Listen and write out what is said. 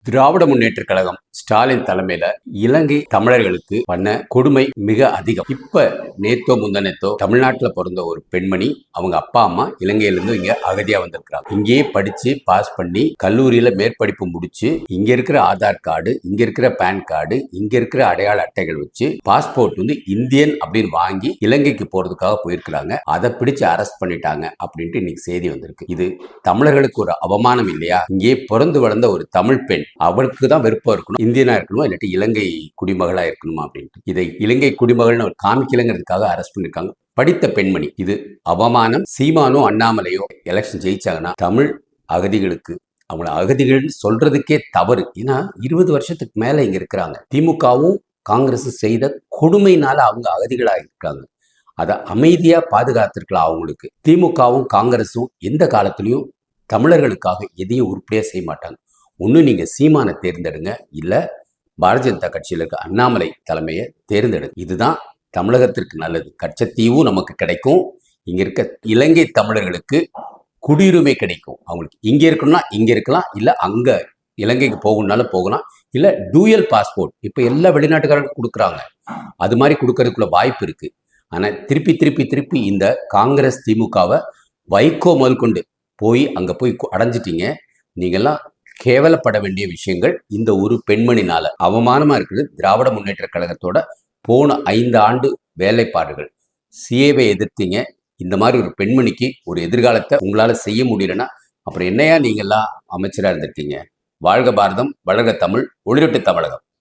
திராவிட முன்னேற்ற கழகம் ஸ்டாலின் தலைமையில இலங்கை தமிழர்களுக்கு பண்ண கொடுமை மிக அதிகம். இப்ப நேத்தோ முந்தனேத்தோ தமிழ்நாட்டுல பிறந்த ஒரு பெண்மணி, அவங்க அப்பா அம்மா இலங்கையிலிருந்து இங்க அகதியா வந்திருக்கிறாங்க. இங்கேயே படிச்சு பாஸ் பண்ணி கல்லூரியில மேற்படிப்பு முடிச்சு இங்க இருக்கிற ஆதார் கார்டு, இங்க இருக்கிற பேன் கார்டு, இங்க இருக்கிற அடையாள அட்டைகள் வச்சு பாஸ்போர்ட் இந்தியன் அப்படின்னு வாங்கி இலங்கைக்கு போறதுக்காக போயிருக்கிறாங்க. அதை பிடிச்சு அரெஸ்ட் பண்ணிட்டாங்க அப்படின்ட்டு இன்னைக்கு செய்தி வந்திருக்கு. இது தமிழர்களுக்கு ஒரு அவமானம் இல்லையா? இங்கே பிறந்து வளர்ந்த ஒரு தமிழ் பெண், அவளுக்கு தான் விருப்பம் இருக்கணும், இந்தியனா இருக்கணுமா இல்லாட்டி இலங்கை குடிமகளா இருக்கணுமா அப்படின்ட்டு. இதை இலங்கை குடிமகள்னு ஒரு காமிக்கலங்கிறதுக்காக அரெஸ்ட் பண்ணிருக்காங்க. படித்த பெண்மணி. இது அவமானம். சீமானோ அண்ணாமலையோ எலெக்ஷன் ஜெயிச்சாங்கன்னா தமிழ் அகதிகளுக்கு, அவங்கள அகதிகள்னு சொல்றதுக்கே தவறு. ஏன்னா 20 வருஷத்துக்கு மேல இங்க இருக்கிறாங்க. திமுகவும் காங்கிரஸும் செய்த கொடுமையினால அவங்க அகதிகளாக இருக்காங்க. அதை அமைதியா பாதுகாத்திருக்கலாம் அவங்களுக்கு. திமுகவும் காங்கிரஸும் எந்த காலத்திலையும் தமிழர்களுக்காக எதையும் உருப்படியா செய்ய மாட்டாங்க. ஒன்று நீங்க சீமானை தேர்ந்தெடுங்க, இல்ல பாரதிய ஜனதா கட்சியில் இருக்க அண்ணாமலை தலைமையை தேர்ந்தெடுங்க. இதுதான் தமிழகத்திற்கு நல்லது. கச்சத்தீவும் நமக்கு கிடைக்கும். இங்க இருக்க இலங்கை தமிழர்களுக்கு குடியுரிமை கிடைக்கும். அவங்களுக்கு இங்க இருக்கணும்னா இங்க இருக்கலாம், இல்ல அங்க இலங்கைக்கு போகணும்னாலும் போகலாம், இல்ல டூயல் பாஸ்போர்ட் இப்ப எல்லா வெளிநாட்டுக்காரர்களுக்கும் கொடுக்குறாங்க. அது மாதிரி கொடுக்கறதுக்குள்ள வாய்ப்பு இருக்கு. ஆனா திருப்பி திருப்பி திருப்பி இந்த காங்கிரஸ் திமுகவை வைகோ முதல் கொண்டு போய் அங்க போய் அடைஞ்சிட்டீங்க. நீங்கெல்லாம் கேவலப்பட வேண்டிய விஷயங்கள் இந்த ஒரு பெண்மணினால அவமானமா இருக்குது. திராவிட முன்னேற்ற கழகத்தோட போன 5 ஆண்டு வேலைப்பாடுகள். சிஏவை எதிர்த்தீங்க. இந்த மாதிரி ஒரு பெண்மணிக்கு ஒரு எதிர்காலத்தை உங்களால செய்ய முடியலன்னா அப்புறம் என்னையா நீங்கெல்லாம் அமைச்சரா இருந்திருக்கீங்க? வாழ்க பாரதம், வளர்க தமிழ், ஒளிரட்டு தமிழகம்.